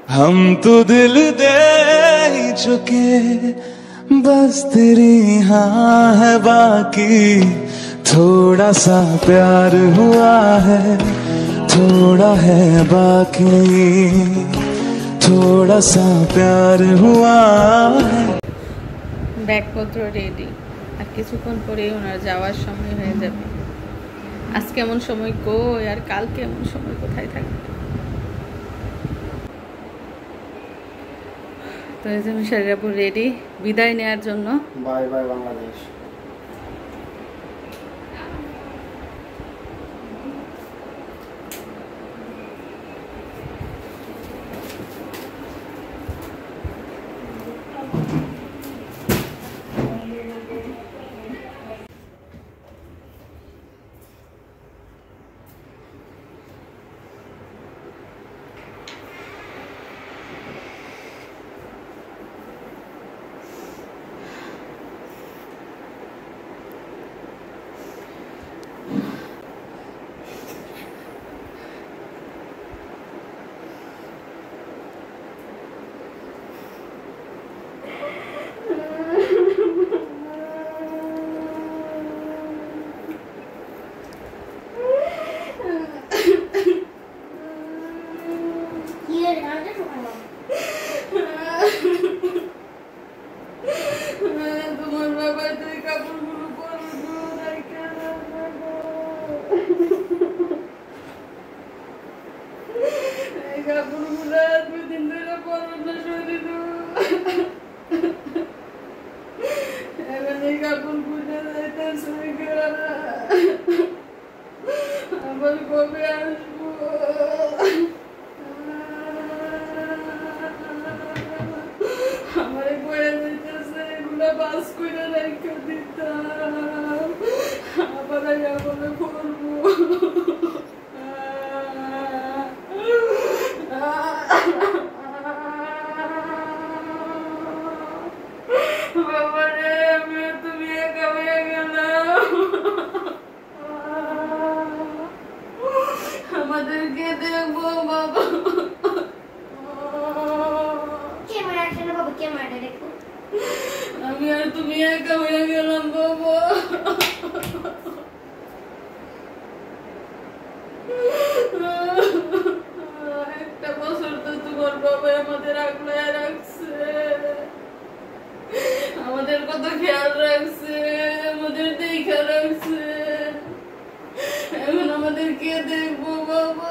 हम तो दिल दे ही चुके, बस तेरी हाँ है बाकी, थोड़ा सा प्यार हुआ है, थोड़ा है बाकी, थोड़ा सा प्यार हुआ है। ব্যাগপত্র রেডি, আর কিছুক্ষণ পরেই ওনার যাওয়ার সময় হয়ে যাবে। আজকে এমন সময় কই, আর কালকে এমন সময় কোথায় থাকবে। তো এই যে মিশারির আপু রেডি বিদায় নেওয়ার জন্য। Bye bye Bangladesh. আমাদের কত খেয়াল রাখছে, আমাদের দেখা রাখছে, এখন আমাদের কে দেখবো বাবা।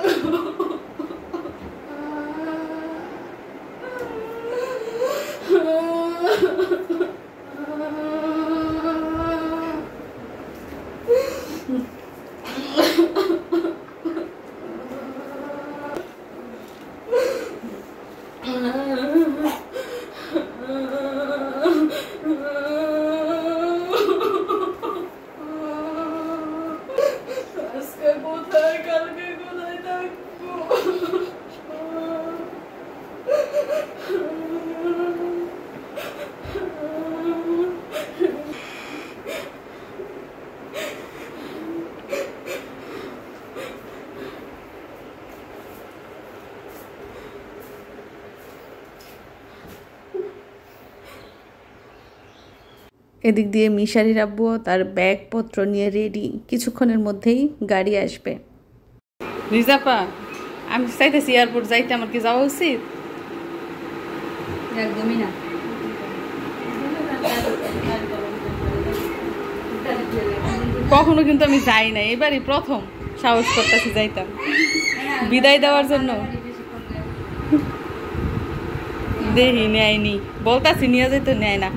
এদিক দিয়ে মিশারির আব্বু তার ব্যাগপত্র নিয়ে রেডি, কিছুক্ষণের মধ্যেই গাড়ি আসবে। রিজাপা, আমি চাইতেছি এয়ারপোর্ট যাইতে, আমার কি যাওয়া উচিত? একদমই না। কখনো কিন্তু আমি যাই না, এবারই প্রথম সাহস করতেছি যাইতাম বিদায় দেওয়ার জন্য। দেখি নেয়নি, বলতাছি নিয়ে যেতে, নেয় না।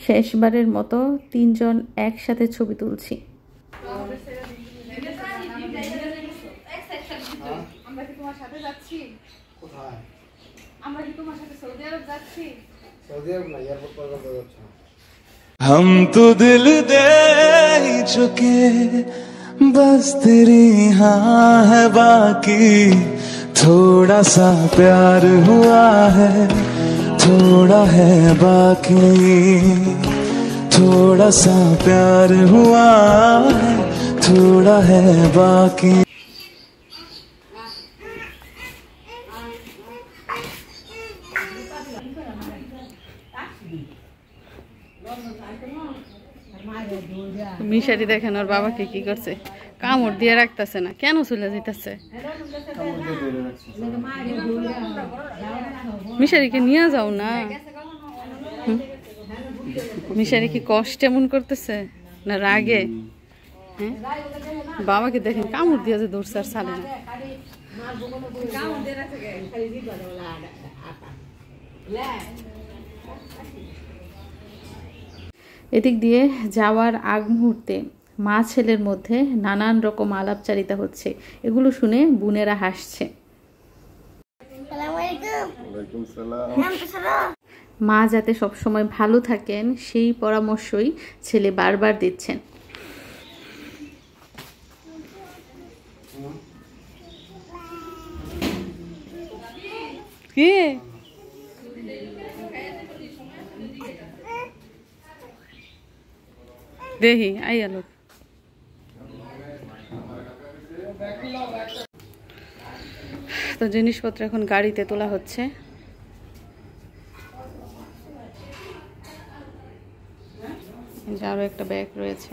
শেষবারের মতো তিনজন একসাথে ছবি তুলছি। আমরা কি তোমার সাথে যাচ্ছি? কোথায়? আমরা কি তোমার সাথে সৌদি আরব যাচ্ছি? সৌদি আরব না, এয়ারপোর্ট পর্যন্ত যাচ্ছি। हम तो दिल दे ही चुके, बस तेरी हाँ है बाकी थोड़ा सा प्यार हुआ है थोड़ा है बाकी थोड़ा सा प्यार हुआ है थोड़ा है बाकी মিশারি দেখেন ওর বাবাকে কি করছে কামড় দিয়ে রাখতেছে না কেন চলে যেতেছে মিশারিকে নিয়ে যাও না মিশারি কি কষ্ট এমন করতেছে না রাগে হ্যাঁ বাবাকে দেখেন কামড় দিয়ে যে দৌড়ছে আর ছাড়ে না এদিক দিয়ে যাওয়ার আগ মুহূর্তে মা ছেলের মধ্যে নানান রকম আলাপচারিতা হচ্ছে এগুলো শুনে বোনেরা হাসছে মা যাতে সবসময় ভালো থাকেন সেই পরামর্শই ছেলে বারবার দিচ্ছেন কি দেখি আইয়া লোক তো জিনিসপত্র এখন গাড়িতে তোলা হচ্ছে আরো একটা ব্যাগ রয়েছে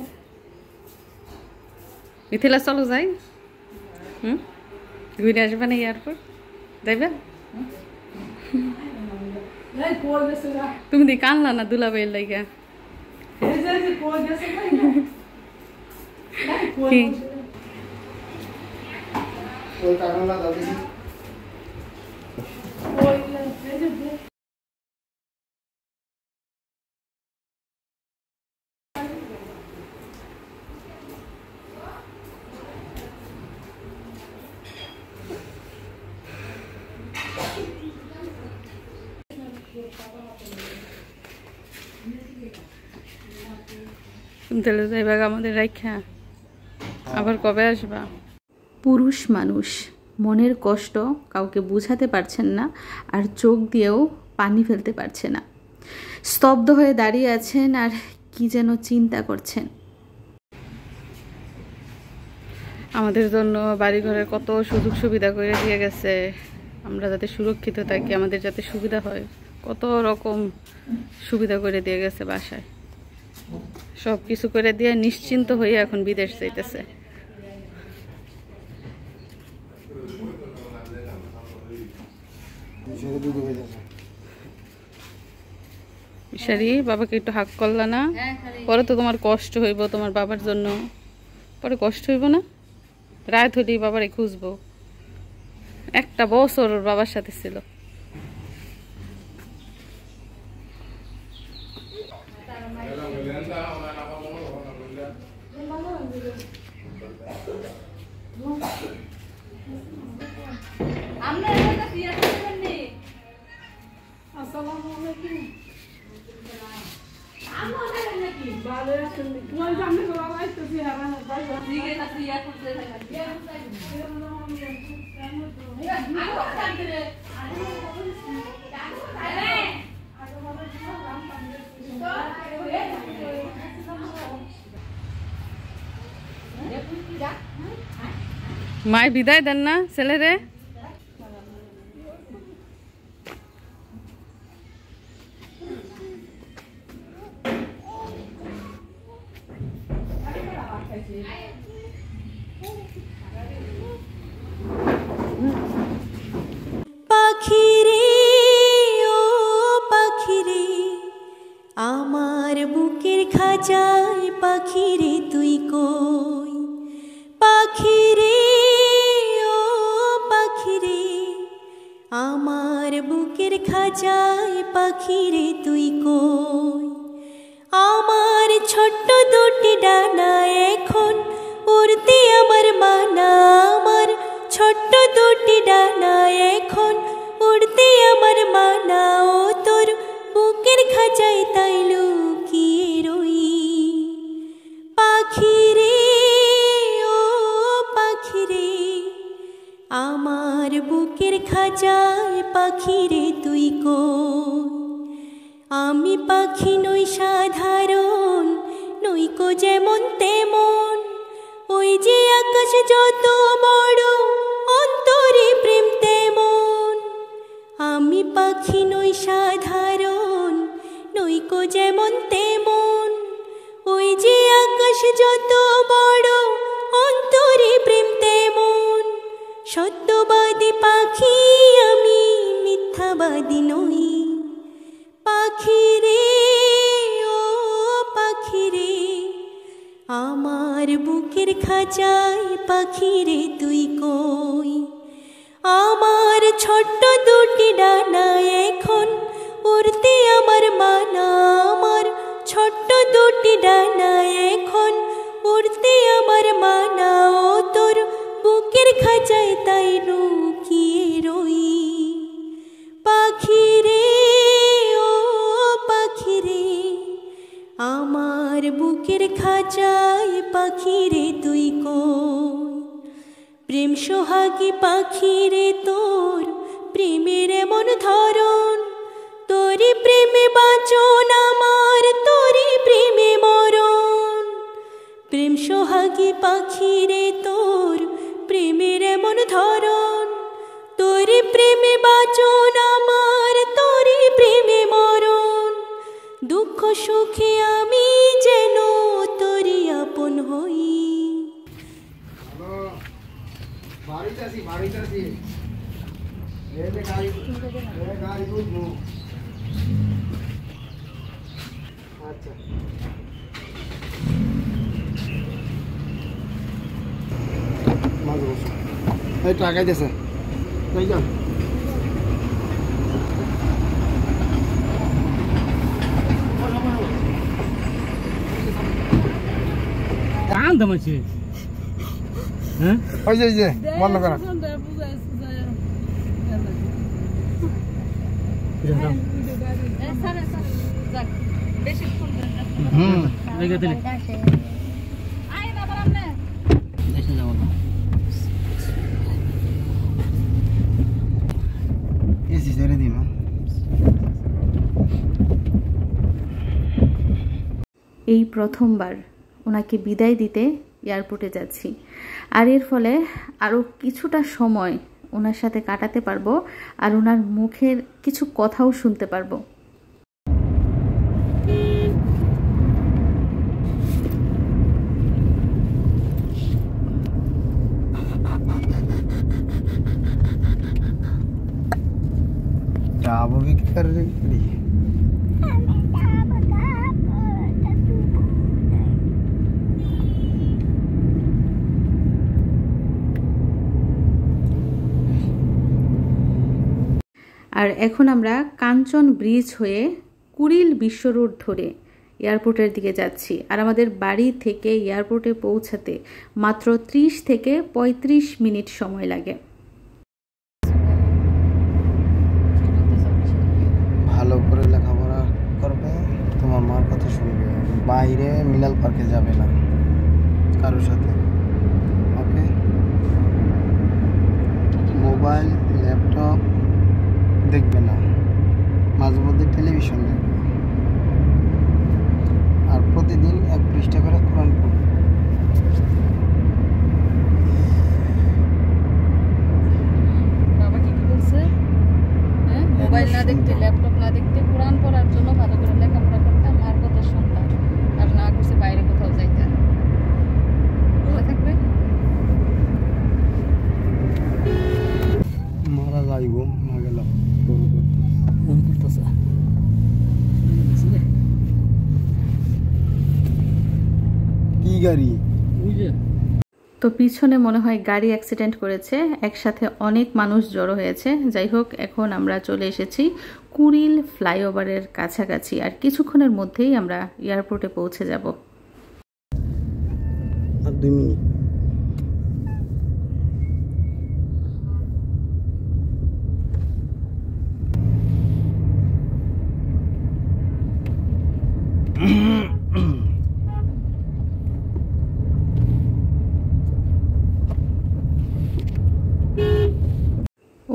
মিথিলা চলো যাই ঘুরে আসবে না এয়ারপোর্ট যাইবে তুমি দি কানলা না দুলাভাইয়ের লাইগা কি তাহলে যাইবা আমাদের রাইখা আবার কবে আসবা পুরুষ মানুষ মনের কষ্ট কাউকে বুঝাতে পারছেন না আর চোখ দিয়েও পানি ফেলতে পারছে না স্তব্ধ হয়ে দাঁড়িয়ে আছেন আর কি যেন চিন্তা করছেন আমাদের জন্য বাড়িঘরের কত সুযোগ সুবিধা করে দিয়ে গেছে আমরা যাতে সুরক্ষিত থাকি আমাদের যাতে সুবিধা হয় কত রকম সুবিধা করে দিয়ে গেছে বাসায় সব কিছু করে দিয়ে নিশ্চিন্ত হয়ে এখন বিদেশ যাইতেছে মিশারি বাবাকে একটু হাক করলা না পরে তো তোমার কষ্ট হইব তোমার বাবার জন্য পরে কষ্ট হইব না রাত হইলেই বাবারে খুঁজবো একটা বছর ওর বাবার সাথে ছিল মায় বিদায় দেন না ছেলেরে পাখিরে ও পাখিরে আমার বুকের খাঁচায় পাখিরে তুই কই পাখিরে ও পাখিরে আমার বুকের খাঁচায় পাখিরে তুই কই আমার ছোট্ট দুটি ডানা এখন উড়তে আমার মানা আমার ছোট্ট দুটি ডানা এখন উড়তে আমার মানা ও তোর বুকের খাঁচায় তাই লুকিয়ে রই পাখিরে ও আমার বুকের খাঁচায় পাখিরে তুই কই। আমি পাখি নই সাধারণ, নইকো যেমন তেমন, ওই যে আকাশ যত বড় অন্তরে প্রেম তেমন। আমি পাখি নই সাধারণ, নইকো যেমন তেমন, ওই যে আকাশ যত বড় অন্তরে প্রেম তেমন। সত্যবাদী পাখি আমি, মিথ্যাবাদী নই। পাখিরে ও পাখিরে, আমার বুকের খাঁচায় পাখিরে তুই কই। আমার ছোট্ট দুটি ডানা এখন উড়তে আমার মানা, আমার ছোট্ট দুটি ডানা এখন উড়তে আমার মানা। ও তোর বুকের খাঁচায় তাই লুকিয়ে রই। পাখিরে ও পাখিরে, আমার বুকের খাঁচায় পাখিরে তুই কই। প্রেম সোহাগী পাখিরে তোর প্রেমের এমন ধরন, তোরি প্রেমে বাঁচন আমার, তোরি প্রেমে মরণ। প্রেম সোহাগী পাখিরে তোর প্রেমের এমন ধরন, তোরি প্রেমে বাঁচন আমার, তোরি প্রেমে মরণ। দুঃখ সুখে আমি যেন তোরি আপন হই। আচ্ছা মাঝে বসো, এই টাকা দিয়েছে তাই যান। ওই যে বন্ধ করা। এই প্রথমবার ওনাকে বিদায় দিতে এয়ারপোর্টে যাচ্ছি, আর এর ফলে আরও কিছুটা সময় ওনার সাথে কাটাতে পারবো, আর ওনার মুখের কিছু কথাও শুনতে পারবো। আর এখন আমরা কাঞ্চন ব্রিজ হয়ে কুড়িল বিশ্ব রোড ধরে এয়ারপোর্টের দিকে যাচ্ছি, আর আমাদের বাড়ি থেকে এয়ারপোর্টে পৌঁছাতে মাত্র 30 থেকে 35 মিনিট সময় লাগে। ভালো করে লেখাপড়া করবে, তোমার মার কথা শুনবে, বাইরে মিনাল পার্কে যাবে না কারোর সাথে, ওকে? মোবাইল ল্যাপটপ দেখবে না, মাঝে মধ্যে টেলিভিশন দেখবে, আর প্রতিদিন 1 পৃষ্ঠা করে কোরআন পড়বে। বাবা কি বলছে? হ্যাঁ, মোবাইল না দেখতে, ল্যাপটপ না দেখতে, কোরআন পড়ার জন্য ভালো করে লেখাপড়া করতাম, মার কথা শুনতাম, আর না করছে বাইরে কোথাও যাইতে। ভালো থাকবে। মারা যাইব না গেলাম কি গাড়ি। তো পিছনে মনে হয় গাড়ি অ্যাক্সিডেন্ট করেছে, একসাথে অনেক মানুষ জড়ো হয়েছে। যাই হোক, এখন আমরা চলে এসেছি কুড়িল ফ্লাইওভারের কাছাকাছি, আর কিছুক্ষণের মধ্যেই আমরা এয়ারপোর্টে পৌঁছে যাব। আর 2 মিনিট।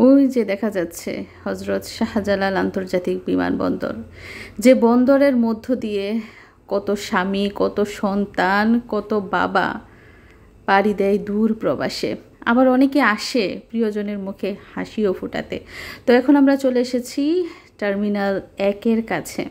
ওই যে দেখা যাচ্ছে হজরত শাহজালাল আন্তর্জাতিক বিমানবন্দর, যে বন্দরের মধ্য দিয়ে কত স্বামী, কত সন্তান, কত বাবা পাড়ি দেয় দূর প্রবাসে। আবার অনেকে আসে প্রিয়জনের মুখে হাসিও ফোটাতে। তো এখন আমরা চলে এসেছি টার্মিনাল 1-এর কাছে।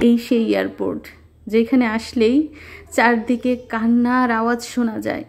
এই সেই এয়ারপোর্ট যেখানে আসলেই চারদিকে কান্নার আওয়াজ শোনা যায়।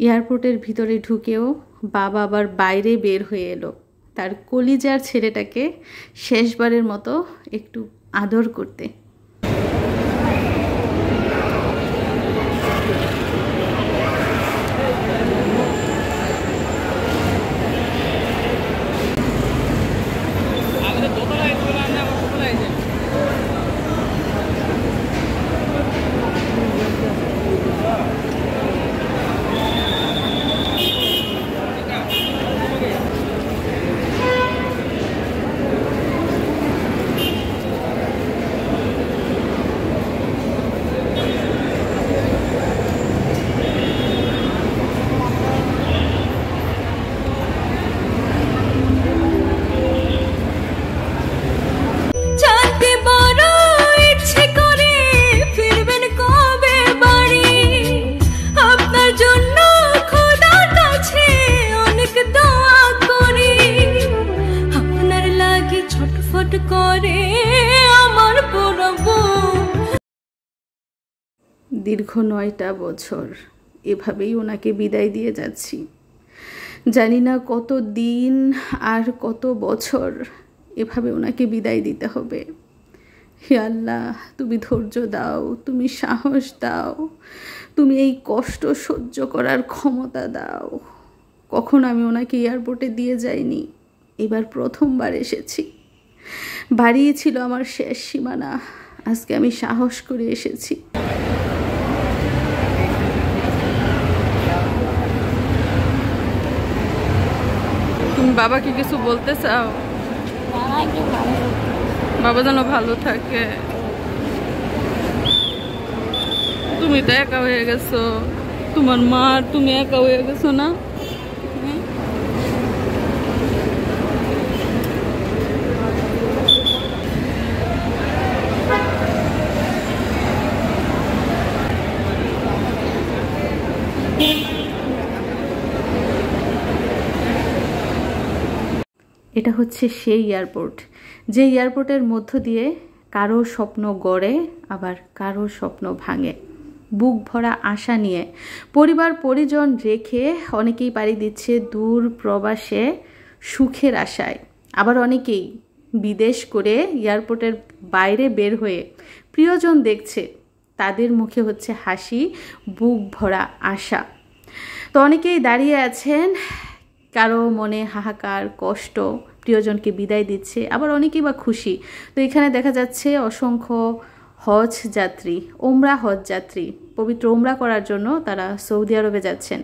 এয়ারপোর্টের ভিতরে ঢুকেও বাবা আবার বাইরে বের হয়ে এলো তার কলিজার ছেলেটাকে শেষবারের মতো একটু আদর করতে। দীর্ঘ 9টা বছর এভাবেই ওনাকে বিদায় দিয়ে যাচ্ছি। জানি না কত দিন আর কত বছর এভাবে ওনাকে বিদায় দিতে হবে। হে আল্লাহ, তুমি ধৈর্য দাও, তুমি সাহস দাও, তুমি এই কষ্ট সহ্য করার ক্ষমতা দাও। কখনো আমি ওনাকে এয়ারপোর্টে দিয়ে যাইনি, এবার প্রথমবার এসেছি। বাড়িই ছিল আমার শেষ সীমানা, আজকে আমি সাহস করে এসেছি। তুমি বাবাকে কিছু বলতে চাও? বাবা যেন ভালো থাকে। তুমি তো একা হয়ে গেছো, তোমার মা তুমি একা হয়ে গেছো না? এটা হচ্ছে সেই এয়ারপোর্ট, যে এয়ারপোর্টের মধ্য দিয়ে কারো স্বপ্ন গড়ে আবার কারো স্বপ্ন ভাঙে। বুক ভরা আশা নিয়ে পরিবার পরিজন রেখে অনেকেই পাড়ি দিচ্ছে দূর প্রবাসে সুখের আশায়, আবার অনেকেই বিদেশ করে এয়ারপোর্টের বাইরে বের হয়ে প্রিয়জন দেখছে, তাদের মুখে হচ্ছে হাসি, বুক ভরা আশা। তো অনেকেই দাঁড়িয়ে আছেন, কারো মনে হাহাকার কষ্ট, প্রিয়জনকে বিদায় দিচ্ছে, আবার অনেকেই বা খুশি। তো এখানে দেখা যাচ্ছে অসংখ্য হজ যাত্রী, ওমরা হজ যাত্রী পবিত্র ওমরা করার জন্য তারা সৌদি আরবে যাচ্ছেন।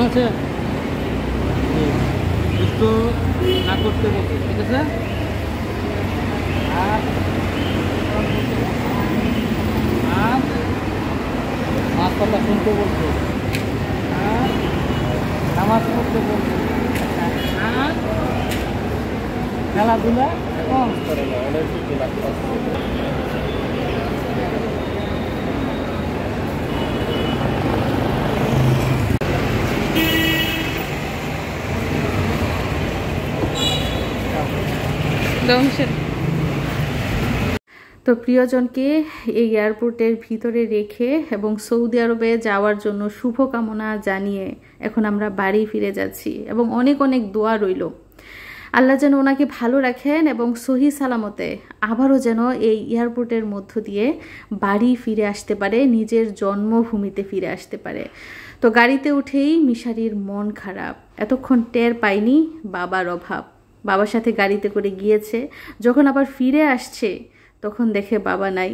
আছে একটু না করতে বলছে, ঠিক আছে? আর মাছ কথা শুনতে বলছে, আর নামাজ পড়তে বলছে, আর খেলাধুলা কম করে না, অনেক কিছু লাগছে। তো প্রিয়জনকে এই এয়ারপোর্টের ভিতরে রেখে এবং সৌদি আরবে যাওয়ার জন্য শুভকামনা জানিয়ে এখন আমরা বাড়ি ফিরে যাচ্ছি এবং অনেক অনেক দোয়া রইল। আল্লাহ যেন ওনাকে ভালো রাখেন এবং সহি সালামতে আবারও যেন এই এয়ারপোর্টের মধ্য দিয়ে বাড়ি ফিরে আসতে পারে, নিজের জন্মভূমিতে ফিরে আসতে পারে। তো গাড়িতে উঠেই মিশারির মন খারাপ, এতক্ষণ টের পাইনি বাবার অভাব। বাবার সাথে গাড়িতে করে গিয়েছে, যখন আবার ফিরে আসছে তখন দেখে বাবা নাই।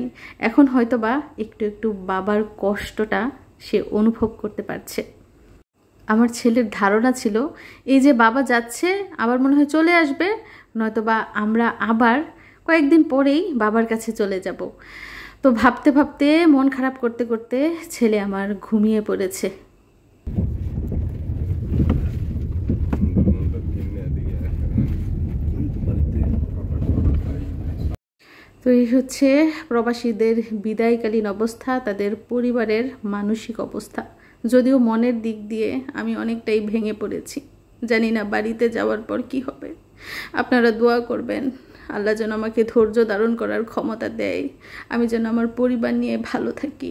এখন হয়তো বা একটু একটু বাবার কষ্টটা সে অনুভব করতে পারছে। আমার ছেলের ধারণা ছিল এই যে বাবা যাচ্ছে আবার মনে হয় চলে আসবে, নয়তোবা আমরা আবার কয়েকদিন পরেই বাবার কাছে চলে যাব। তো ভাবতে ভাবতে মন খারাপ করতে করতে ছেলে আমার ঘুমিয়ে পড়েছে। তো এই হচ্ছে প্রবাসীদের বিদায়কালীন অবস্থা, তাদের পরিবারের মানসিক অবস্থা। যদিও মনের দিক দিয়ে আমি অনেকটাই ভেঙে পড়েছি, জানি না বাড়িতে যাওয়ার পর কি হবে। আপনারা দোয়া করবেন আল্লাহ যেন আমাকে ধৈর্য ধারণ করার ক্ষমতা দেয়, আমি যেন আমার পরিবার নিয়ে ভালো থাকি।